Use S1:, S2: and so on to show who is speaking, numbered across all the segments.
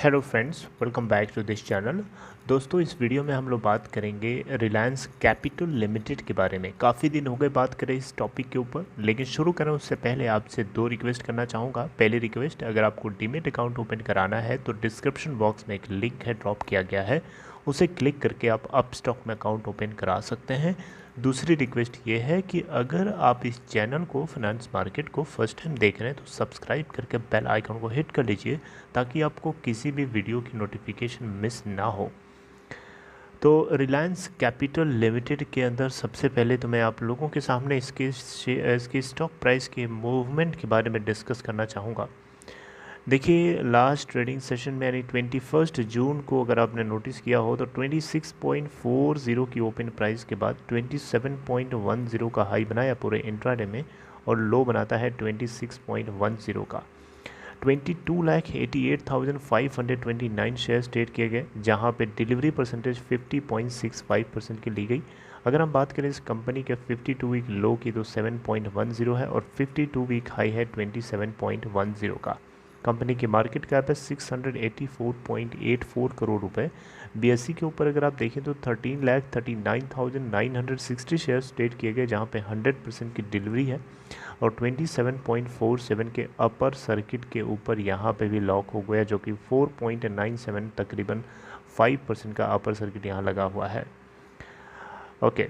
S1: Hello friends, welcome back to this channel. दोस्तों, इस video में हम लोग बात करेंगे रिलायंस कैपिटल लिमिटेड के बारे में। काफ़ी दिन हो गए बात करें इस टॉपिक के ऊपर, लेकिन शुरू करें उससे पहले आपसे दो रिक्वेस्ट करना चाहूँगा। पहली रिक्वेस्ट, अगर आपको डीमेट अकाउंट ओपन कराना है तो डिस्क्रिप्शन बॉक्स में एक लिंक है, ड्रॉप किया गया है, उसे क्लिक करके आप अपस्टॉक में अकाउंट ओपन करा सकते हैं। दूसरी रिक्वेस्ट ये है कि अगर आप इस चैनल को फाइनेंस मार्केट को फर्स्ट टाइम देख रहे हैं तो सब्सक्राइब करके बेल आइकन को हिट कर लीजिए ताकि आपको किसी भी वीडियो की नोटिफिकेशन मिस ना हो। तो रिलायंस कैपिटल लिमिटेड के अंदर सबसे पहले तो मैं आप लोगों के सामने इसकी स्टॉक प्राइस के मूवमेंट के बारे में डिस्कस करना चाहूँगा। देखिए, लास्ट ट्रेडिंग सेशन में यानी 21 जून को अगर आपने नोटिस किया हो तो 26.40 की ओपन प्राइस के बाद 27.10 का हाई बनाया पूरे इंट्राडे में और लो बनाता है 26.10 का। 22,88,529 शेयर्स ट्रेड किए गए, जहां पे डिलीवरी परसेंटेज 50.65% की ली गई। अगर हम बात करें इस कंपनी के 52 वीक लो की तो 7.10 है और 52 वीक हाई है 27.10 का। कंपनी की मार्केट कैप है 684.84 करोड़ रुपए। बीएसई के ऊपर अगर आप देखें तो 13,39,960 शेयर्स ट्रेड किए गए, जहां पे 100% की डिलीवरी है और 27.47 के अपर सर्किट के ऊपर यहाँ पे भी लॉक हो गया, जो कि 4.97 तकरीबन 5% का अपर सर्किट यहाँ लगा हुआ है। ओके,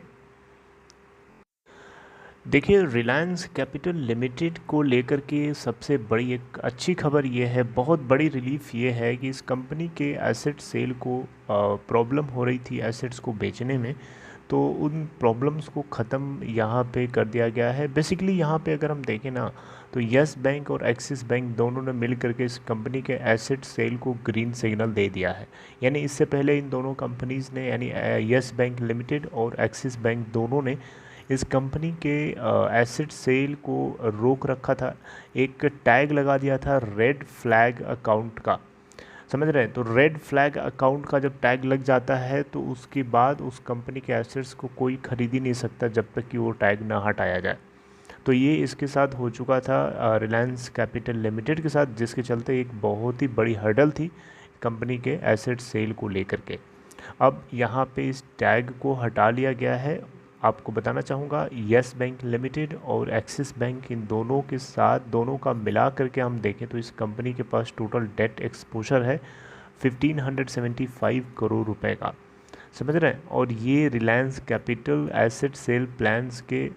S1: देखिए, रिलायंस कैपिटल लिमिटेड को लेकर के सबसे बड़ी एक अच्छी खबर ये है, बहुत बड़ी रिलीफ ये है कि इस कंपनी के एसेट सेल को प्रॉब्लम हो रही थी एसेट्स को बेचने में, तो उन प्रॉब्लम्स को ख़त्म यहाँ पे कर दिया गया है। बेसिकली यहाँ पे अगर हम देखें ना तो यस बैंक और एक्सिस बैंक दोनों ने मिल करके इस कंपनी के एसेट सेल को ग्रीन सिग्नल दे दिया है। यानी इससे पहले इन दोनों कंपनीज़ ने, यानी यस बैंक लिमिटेड और एक्सिस बैंक दोनों ने इस कंपनी के एसेट सेल को रोक रखा था। एक टैग लगा दिया था रेड फ्लैग अकाउंट का, समझ रहे हैं। तो रेड फ्लैग अकाउंट का जब टैग लग जाता है तो उसके बाद उस कंपनी के एसेट्स को कोई खरीद ही नहीं सकता जब तक कि वो टैग ना हटाया जाए। तो ये इसके साथ हो चुका था रिलायंस कैपिटल लिमिटेड के साथ, जिसके चलते एक बहुत ही बड़ी हर्डल थी कंपनी के एसेट सेल को लेकर के। अब यहाँ पे इस टैग को हटा लिया गया है। आपको बताना चाहूँगा, यस बैंक लिमिटेड और एक्सिस बैंक, इन दोनों के साथ दोनों का मिला करके हम देखें तो इस कंपनी के पास टोटल डेट एक्सपोजर है 1575 करोड़ रुपए का, समझ रहे हैं। और ये Reliance Capital asset sale plans के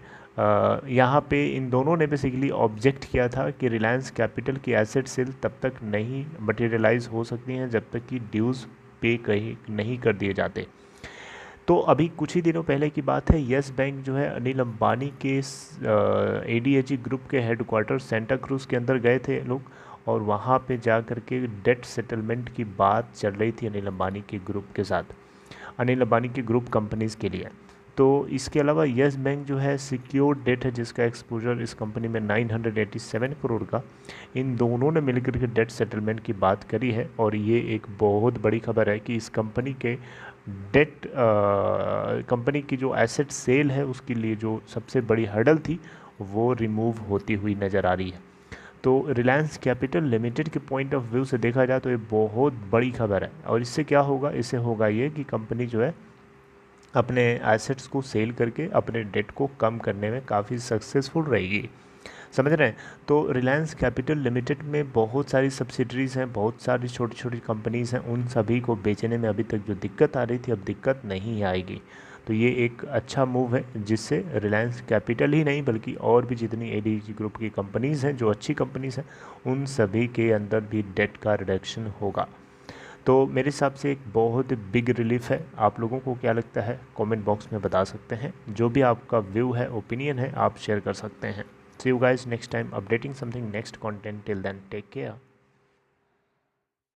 S1: यहाँ पे इन दोनों ने बेसिकली ऑब्जेक्ट किया था कि रिलायंस कैपिटल की एसेट सेल तब तक नहीं मटेरियलाइज हो सकती हैं जब तक कि ड्यूज़ पे कहीं नहीं कर दिए जाते। तो अभी कुछ ही दिनों पहले की बात है, यस बैंक जो है अनिल अंबानी के एडीएजी ग्रुप के हेडक्वार्टर सेंटा क्रूज के अंदर गए थे लोग, और वहाँ पे जा कर के डेट सेटलमेंट की बात चल रही थी अनिल अंबानी के ग्रुप के साथ, अनिल अंबानी के ग्रुप कंपनीज़ के लिए। तो इसके अलावा यस बैंक जो है सिक्योर्ड डेट है, जिसका एक्सपोजर इस कंपनी में 987 करोड़ का, इन दोनों ने मिलकर के डेट सेटलमेंट की बात करी है। और ये एक बहुत बड़ी खबर है कि इस कंपनी के डेट कंपनी की जो एसेट सेल है उसके लिए जो सबसे बड़ी हर्डल थी वो रिमूव होती हुई नज़र आ रही है। तो रिलायंस कैपिटल लिमिटेड के पॉइंट ऑफ व्यू से देखा जाए तो ये बहुत बड़ी खबर है। और इससे क्या होगा, इससे होगा ये कि कंपनी जो है अपने एसेट्स को सेल करके अपने डेट को कम करने में काफ़ी सक्सेसफुल रहेगी, समझ रहे हैं। तो रिलायंस कैपिटल लिमिटेड में बहुत सारी सब्सिडरीज़ हैं, बहुत सारी छोटी छोटी कंपनीज़ हैं, उन सभी को बेचने में अभी तक जो दिक्कत आ रही थी अब दिक्कत नहीं आएगी। तो ये एक अच्छा मूव है जिससे रिलायंस कैपिटल ही नहीं बल्कि और भी जितनी एडीजी ग्रुप की कंपनीज़ हैं जो अच्छी कंपनीज़ हैं उन सभी के अंदर भी डेट का रिडक्शन होगा। तो मेरे हिसाब से एक बहुत बिग रिलीफ है। आप लोगों को क्या लगता है कमेंट बॉक्स में बता सकते हैं। जो भी आपका व्यू है, ओपिनियन है, आप शेयर कर सकते हैं। See you guys next time updating something next content. Till then, take care.